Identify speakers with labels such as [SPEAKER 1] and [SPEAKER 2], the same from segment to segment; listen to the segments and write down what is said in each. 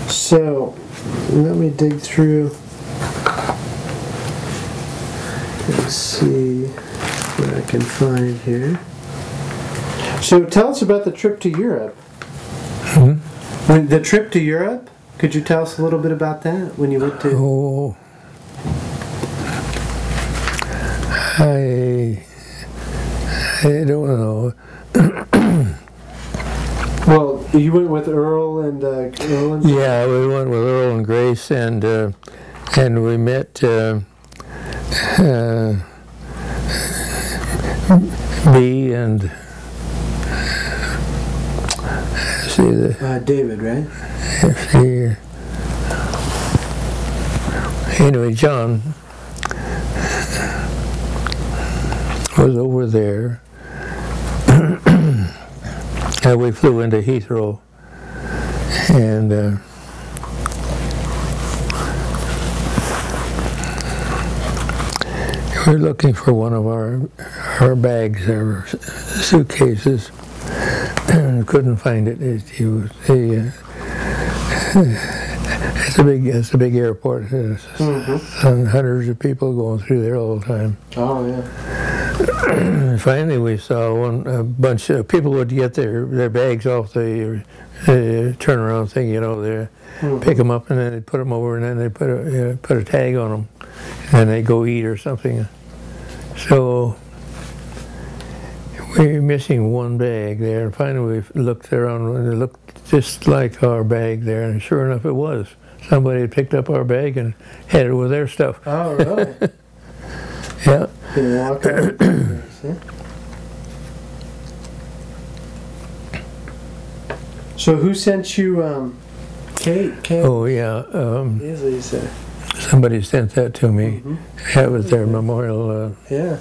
[SPEAKER 1] So, let me dig through. Let's see what I can find here. So, tell us about the trip to Europe. The trip to Europe, could you tell us a little bit about that when you went to?
[SPEAKER 2] Oh, I don't know.
[SPEAKER 1] Well, you went with Earl and
[SPEAKER 2] Yeah, we went with Earl and Grace, and we met me and
[SPEAKER 1] David, right?
[SPEAKER 2] Anyway, John was over there, and we flew into Heathrow, and we were looking for one of our bags, our suitcases, and couldn't find it. It's a big airport. And hundreds of people going through there all the time.
[SPEAKER 1] Oh yeah.
[SPEAKER 2] Finally, we saw a bunch of people would get their bags off the turnaround thing, you know, pick them up and then they put them over and then they put a tag on them, and they go eat or something. So we were missing one bag there, and finally we looked around and it looked just like our bag there, and sure enough, it was. Somebody had picked up our bag and had it with their stuff.
[SPEAKER 1] Oh, really?
[SPEAKER 2] Yeah.
[SPEAKER 1] Can you walk over? So who sent you Kate?
[SPEAKER 2] Oh, yeah.
[SPEAKER 1] Easily said.
[SPEAKER 2] Somebody sent that to me. That was their memorial.
[SPEAKER 1] Yeah.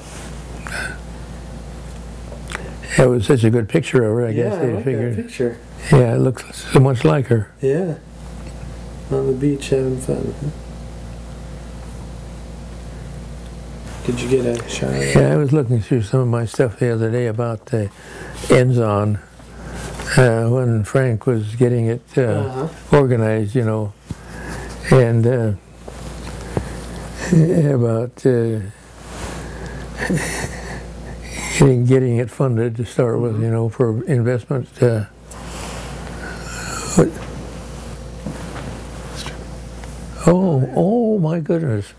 [SPEAKER 2] That was such a good picture of her, I guess they
[SPEAKER 1] like
[SPEAKER 2] figured.
[SPEAKER 1] that picture.
[SPEAKER 2] Yeah, it looks so much like her.
[SPEAKER 1] Yeah. On the beach having fun. Did you get a shot of that?
[SPEAKER 2] Yeah, I was looking through some of my stuff the other day about the Enzon when Frank was getting it organized, you know, and about getting it funded to start with, you know, for investment. Oh my goodness.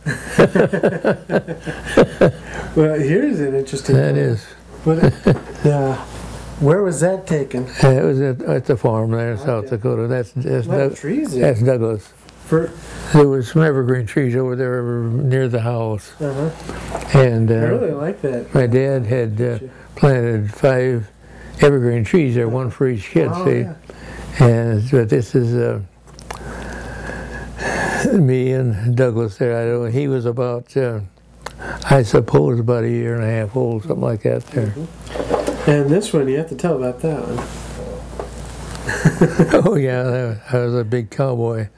[SPEAKER 1] Well, here's an interesting
[SPEAKER 2] That is.
[SPEAKER 1] Where was that taken?
[SPEAKER 2] It was at the farm there in South Dakota. That's
[SPEAKER 1] trees there.
[SPEAKER 2] That's Douglas. There was some evergreen trees over there near the house. And
[SPEAKER 1] I really like that.
[SPEAKER 2] my dad had planted 5 evergreen trees there, one for each kid. See, but this is me and Douglas there. I don't. He was about, I suppose, about a year and a half old, something like that there.
[SPEAKER 1] And this one, you have to tell about that one.
[SPEAKER 2] Oh yeah, I was a big cowboy.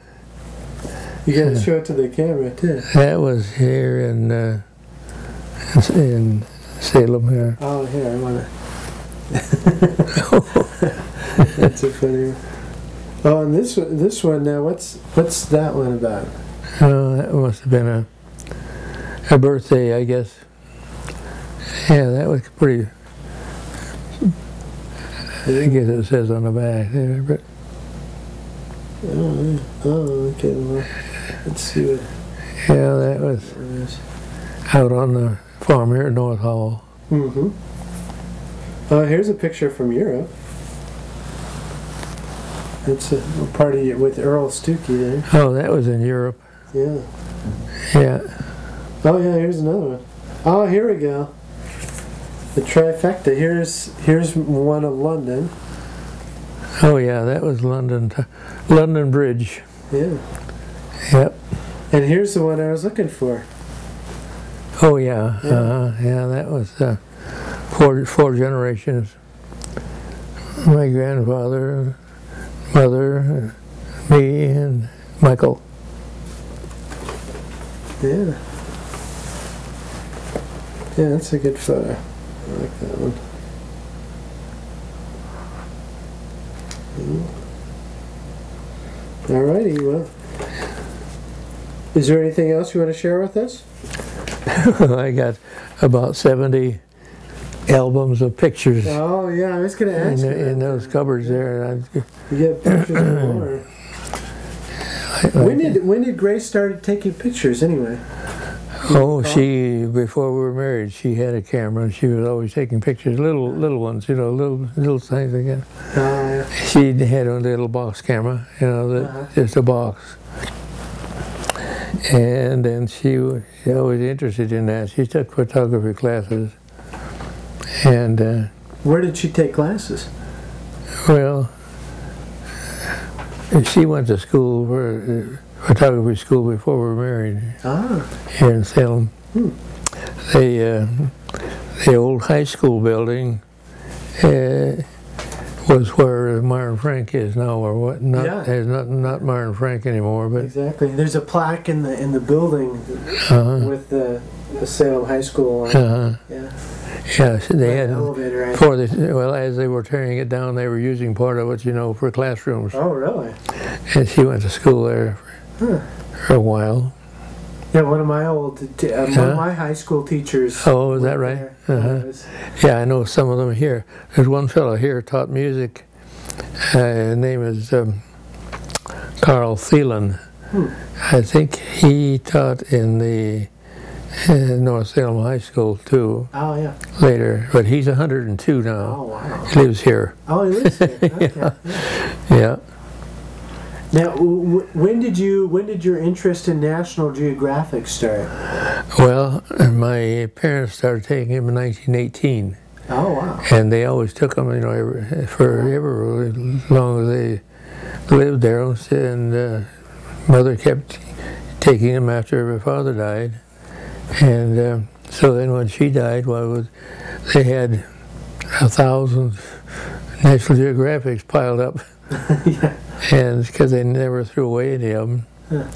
[SPEAKER 1] You got to show it to the camera too.
[SPEAKER 2] That was here in Salem here.
[SPEAKER 1] Oh, here, I want to. That's a funny one. Oh, and this one now, what's that one about?
[SPEAKER 2] That must have been a birthday, I guess. Yeah, that was pretty. I guess it says on the back there, but.
[SPEAKER 1] Oh, okay. Well, let's see what.
[SPEAKER 2] Yeah, that was out on the farm here at North Hall.
[SPEAKER 1] Here's a picture from Europe. It's a party with Earl Stookie there.
[SPEAKER 2] Oh, that was in Europe.
[SPEAKER 1] Yeah.
[SPEAKER 2] Yeah.
[SPEAKER 1] Oh yeah, here's another one. Oh, here we go. The trifecta. Here's one of London.
[SPEAKER 2] Oh yeah, that was London Bridge.
[SPEAKER 1] Yeah.
[SPEAKER 2] Yep.
[SPEAKER 1] And here's the one I was looking for.
[SPEAKER 2] Oh yeah. Yeah, that was 4 generations. My grandfather, mother, me, and Michael.
[SPEAKER 1] Yeah. Yeah, that's a good photo. I like that one. All righty, well. Is there anything else you want to share with us?
[SPEAKER 2] I got about 70 albums of pictures.
[SPEAKER 1] Oh, yeah, I was going to ask
[SPEAKER 2] in those cupboards there. And
[SPEAKER 1] you get pictures galore. When did Grace start taking pictures anyway?
[SPEAKER 2] Oh, before we were married, she had a camera and she was always taking pictures, little ones, little things again.
[SPEAKER 1] Yeah.
[SPEAKER 2] She had a little box camera, just a box. And then she was always interested in that. She took photography classes. And
[SPEAKER 1] where did she take classes?
[SPEAKER 2] Well, she went to school, photography school, before we were married. Here in Salem. The old high school building was where Myron Frank is now, or what? Not Myron Frank anymore, but
[SPEAKER 1] exactly. There's a plaque in the building with the Salem High School.
[SPEAKER 2] Yeah, so they had
[SPEAKER 1] elevator.
[SPEAKER 2] As they were tearing it down, they were using part of it, for classrooms.
[SPEAKER 1] Oh, really?
[SPEAKER 2] And she went to school there for a while.
[SPEAKER 1] Yeah, one of my one of my high school teachers.
[SPEAKER 2] Oh, is that right? Yeah, I know some of them here. There's one fellow here taught music. His name is Carl Thielen. I think he taught in the North Salem High School too.
[SPEAKER 1] Oh, yeah.
[SPEAKER 2] Later, but he's 102 now.
[SPEAKER 1] Oh, wow.
[SPEAKER 2] He lives here.
[SPEAKER 1] Oh, he lives here. Okay.
[SPEAKER 2] Yeah.
[SPEAKER 1] Now, when did your interest in National Geographic start?
[SPEAKER 2] Well, my parents started taking him in 1918.
[SPEAKER 1] Oh, wow.
[SPEAKER 2] And they always took him, forever, as long as they lived there. And mother kept taking him after her father died. And so then when she died, they had 1,000 National Geographics piled up.
[SPEAKER 1] Yeah.
[SPEAKER 2] And because they never threw away any of them. Yeah.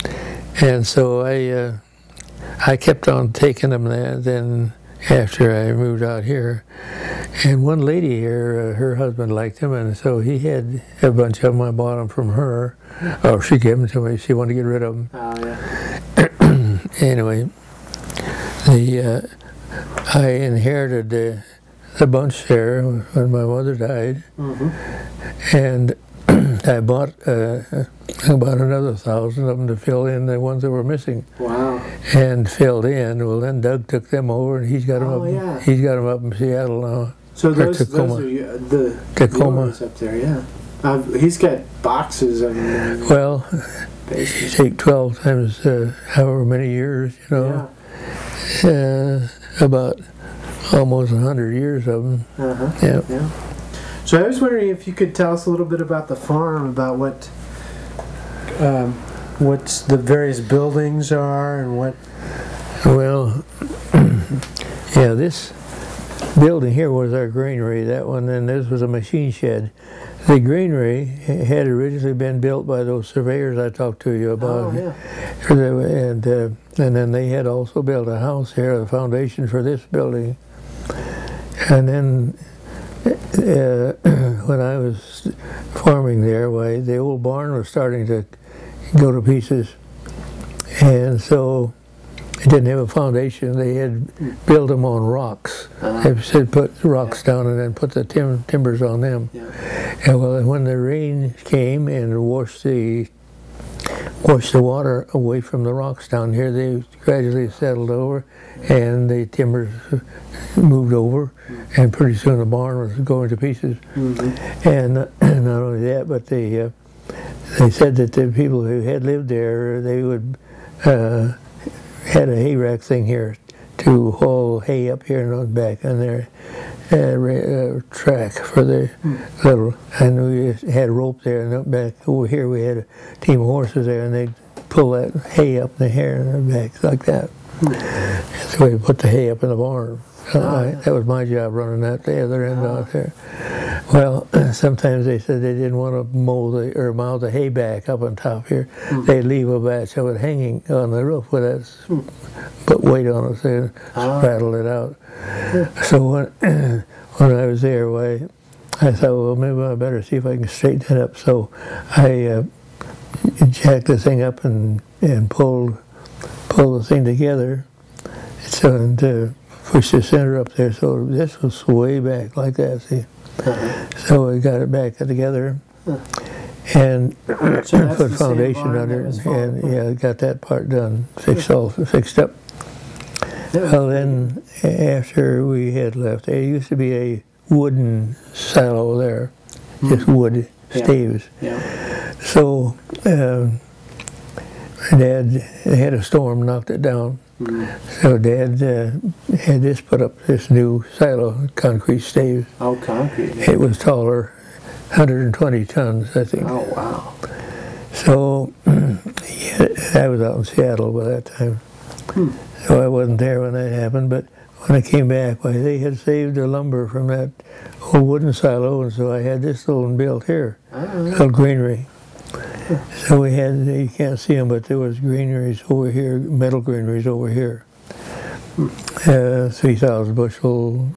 [SPEAKER 2] And so I kept on taking them then after I moved out here. And one lady here, her husband liked them, and so he had a bunch of them. I bought them from her. Oh, she gave them to me. She wanted to get rid of them.
[SPEAKER 1] Oh, yeah.
[SPEAKER 2] Anyway, I inherited the bunch there when my mother died. And I bought about another 1,000 of them to fill in the ones that were missing.
[SPEAKER 1] Wow!
[SPEAKER 2] And filled in. Well, then Doug took them over, and he's got them up. Yeah. He's got them up in Seattle now.
[SPEAKER 1] So those are the Tacoma up there, yeah. He's got boxes of them.
[SPEAKER 2] Well, you take 12 times however many years, about almost 100 years of them.
[SPEAKER 1] Yeah. So I was wondering if you could tell us a little bit about the farm, about what the various buildings are and what.
[SPEAKER 2] Well, yeah, this building here was our granary, that one, and this was a machine shed. The granary had originally been built by those surveyors I talked to you about.
[SPEAKER 1] Oh, yeah.
[SPEAKER 2] And then they had also built a house here, the foundation for this building. And then when I was farming there, the old barn was starting to go to pieces. And so it didn't have a foundation. They had built them on rocks. They said put rocks down and then put the timbers on them. Yeah. And when the rain came and washed the water away from the rocks down here, they gradually settled over, and the timbers moved over, and pretty soon the barn was going to pieces. And not only that, but they said that the people who had lived there, they would had a hay rack thing here to haul hay up here and on back on their track for the little, and we had a rope there, and back over here we had a team of horses there, and they'd pull that hay up in the hair and the back like that. That's the way we put the hay up in the barn. That was my job, running that the other end out there. Well, sometimes they said they didn't want to mow the hay back up on top here. They'd leave a batch of it hanging on the roof with us, put weight on it and rattle it out. So when I was there, I thought, well, maybe I better see if I can straighten it up. So I jacked the thing up and pulled the thing together, so, and pushed the center up there. So this was way back like that. See, so we got it back together, and
[SPEAKER 1] So
[SPEAKER 2] put foundation under it, and yeah, got that part done, fixed up. Well, then after we had left, there used to be a wooden silo there, just wood staves.
[SPEAKER 1] Yeah.
[SPEAKER 2] So Dad had a storm, knocked it down. So Dad had this put up, this new silo, concrete staves.
[SPEAKER 1] Oh, concrete.
[SPEAKER 2] It was taller, 120 tons, I think.
[SPEAKER 1] Oh, wow.
[SPEAKER 2] So yeah, I was out in Seattle by that time. So I wasn't there when that happened, but when I came back, why, they had saved the lumber from that old wooden silo, and so I had this little one built here, called granary. So we had, you can't see them, but there was granaries over here, metal granaries over here. 3,000 bushel